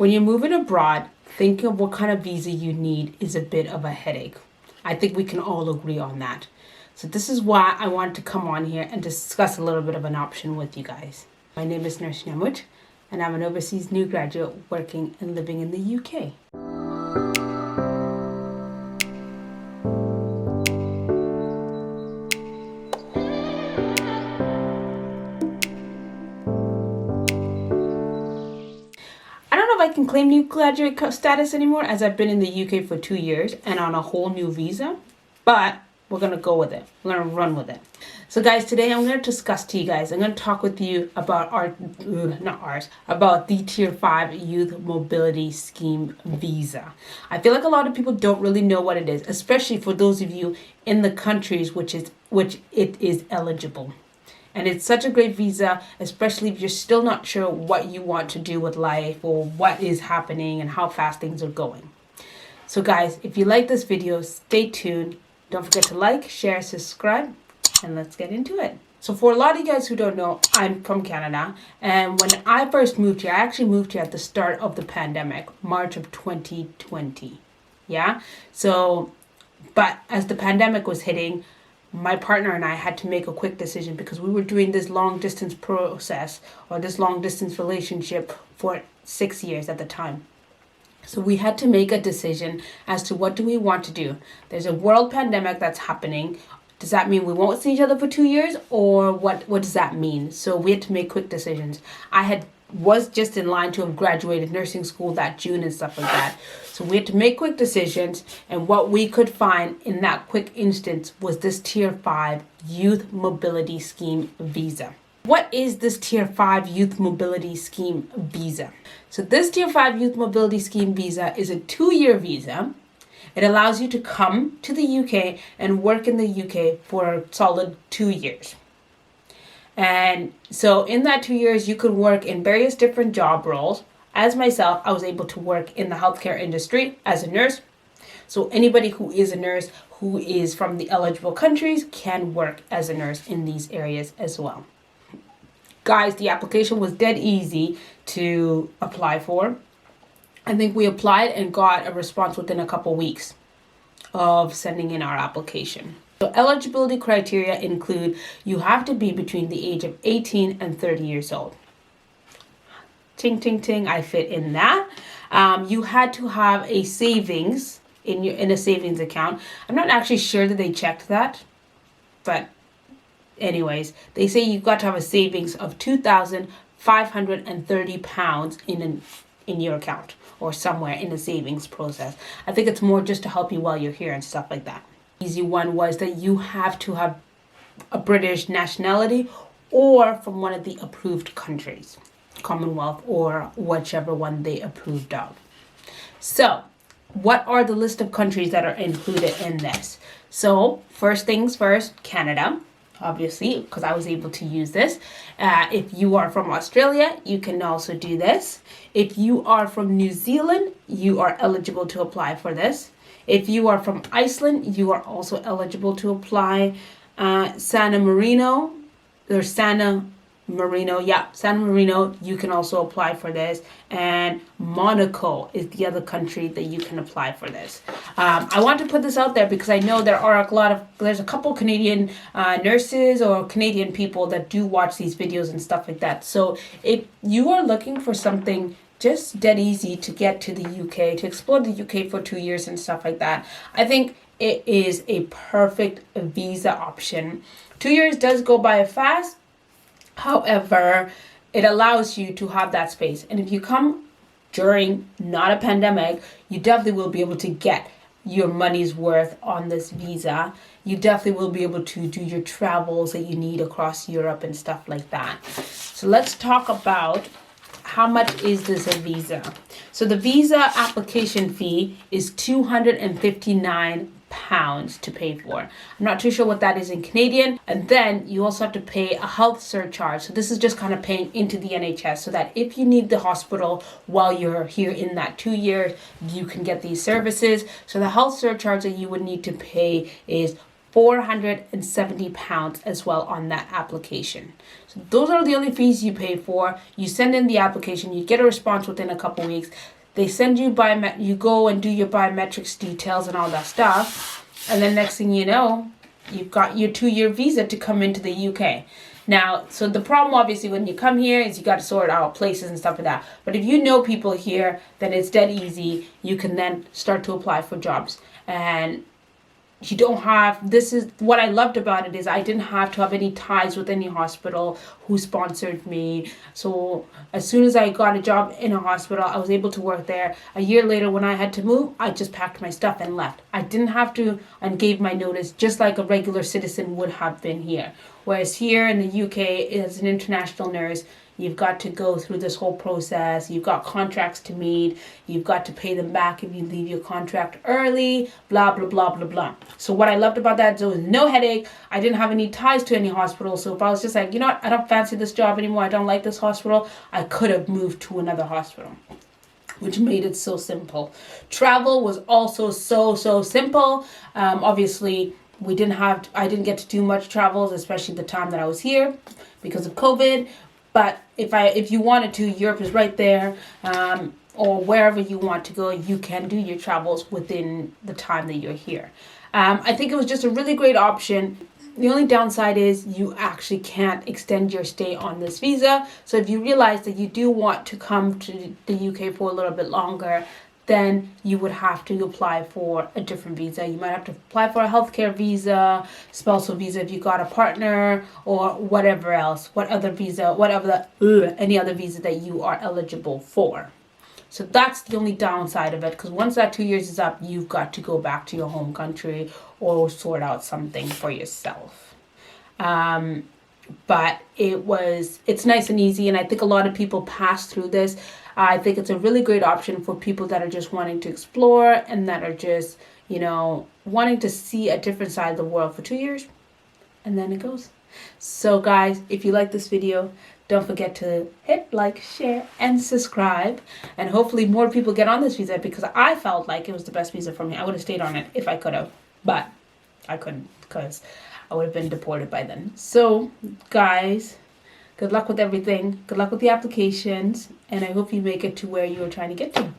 When you're moving abroad, thinking of what kind of visa you need is a bit of a headache. I think we can all agree on that. So this is why I wanted to come on here and discuss a little bit of an option with you guys. My name is Nurse Nyamouch, and I'm an overseas new graduate working and living in the UK. I don't know if I can claim new graduate status anymore, as I've been in the UK for 2 years and on a whole new visa, but we're going to go with it. We're going to run with it. So guys, today I'm going to discuss to you guys, I'm going to talk with you about about the Tier 5 Youth Mobility Scheme visa. I feel like a lot of people don't really know what it is, especially for those of you in the countries which it is eligible. And it's such a great visa, especially if you're still not sure what you want to do with life or what is happening and how fast things are going. So guys, if you like this video, stay tuned. Don't forget to like, share, subscribe, and let's get into it. So for a lot of you guys who don't know, I'm from Canada. And when I first moved here, I actually moved here at the start of the pandemic, March of 2020. Yeah. So, but as the pandemic was hitting, my partner and I had to make a quick decision because we were doing this long distance process or this long distance relationship for 6 years at the time. So we had to make a decision as to what do we want to do. There's a world pandemic that's happening. Does that mean we won't see each other for 2 years, or what does that mean? So we had to make quick decisions. Was just in line to have graduated nursing school that June and stuff like that. So we had to make quick decisions, and what we could find in that quick instance was this Tier 5 Youth Mobility Scheme visa. What is this Tier 5 Youth Mobility Scheme visa? So this Tier 5 Youth Mobility Scheme visa is a 2-year visa. It allows you to come to the UK and work in the UK for a solid 2 years. And so in that 2 years, you could work in various different job roles. As myself, I was able to work in the healthcare industry as a nurse. So anybody who is a nurse who is from the eligible countries can work as a nurse in these areas as well. Guys, the application was dead easy to apply for. I think we applied and got a response within a couple weeks of sending in our application. So eligibility criteria include you have to be between the age of 18 and 30 years old. Ting, ting, ting, I fit in that. You had to have a savings in a savings account. I'm not actually sure that they checked that, but anyways, they say you've got to have a savings of £2,530 in your account or somewhere in the savings process. I think it's more just to help you while you're here and stuff like that. Easy one was that you have to have a British nationality or from one of the approved countries, Commonwealth or whichever one they approved of. So what are the list of countries that are included in this? So first things first, Canada, obviously, because I was able to use this. If you are from Australia, you can also do this. If you are from New Zealand, you are eligible to apply for this. If you are from Iceland, you are also eligible to apply. San Marino, you can also apply for this. And Monaco is the other country that you can apply for this. I want to put this out there because I know there's a couple Canadian nurses or Canadian people that do watch these videos and stuff like that. So if you are looking for something just dead easy to get to the UK, to explore the UK for 2 years and stuff like that, I think it is a perfect visa option. 2 years does go by fast. However, it allows you to have that space. And if you come during not a pandemic, you definitely will be able to get your money's worth on this visa. You definitely will be able to do your travels that you need across Europe and stuff like that. So let's talk about how much is this a visa. So the visa application fee is £259 to pay for. I'm not too sure what that is in Canadian. And then you also have to pay a health surcharge. So this is just kind of paying into the NHS so that if you need the hospital while you're here in that 2 years, you can get these services. So the health surcharge that you would need to pay is £470 as well on that application. So those are the only fees you pay for. You send in the application, you get a response within a couple weeks. They send you you go and do your biometrics details and all that stuff. And then next thing you know, you've got your 2-year visa to come into the UK. Now, so the problem obviously when you come here is you got to sort out places and stuff like that. But if you know people here, then it's dead easy. You can then start to apply for jobs. And you don't have, this is what I loved about it, is I didn't have to have any ties with any hospital who sponsored me. So as soon as I got a job in a hospital, I was able to work there. A year later when I had to move, I just packed my stuff and left. I didn't have to, and gave my notice just like a regular citizen would have been here. Whereas here in the UK, as an international nurse, you've got to go through this whole process. You've got contracts to meet. You've got to pay them back if you leave your contract early, blah, blah, blah, blah, blah. So what I loved about that, there was no headache. I didn't have any ties to any hospital. So if I was just like, you know what, I don't fancy this job anymore, I don't like this hospital, I could have moved to another hospital, which made it so simple. Travel was also so simple. Obviously, I didn't get to do much travels, especially the time that I was here because of COVID. But if you wanted to, Europe is right there, or wherever you want to go, you can do your travels within the time that you're here. I think it was just a really great option. The only downside is you actually can't extend your stay on this visa. So if you realize that you do want to come to the UK for a little bit longer, then you would have to apply for a different visa. You might have to apply for a healthcare visa, spousal visa if you got a partner, or whatever else, any other visa that you are eligible for. So that's the only downside of it, because once that 2 years is up, you've got to go back to your home country or sort out something for yourself. But it's nice and easy, and I think a lot of people pass through this. I think it's a really great option for people that are just wanting to explore and that are just, wanting to see a different side of the world for 2 years, and then it goes. So guys, if you like this video, don't forget to hit like, share, and subscribe. And hopefully more people get on this visa, because I felt like it was the best visa for me. I would have stayed on it if I could have, but I couldn't because I would have been deported by then. So guys, good luck with everything. Good luck with the applications. And I hope you make it to where you are trying to get to.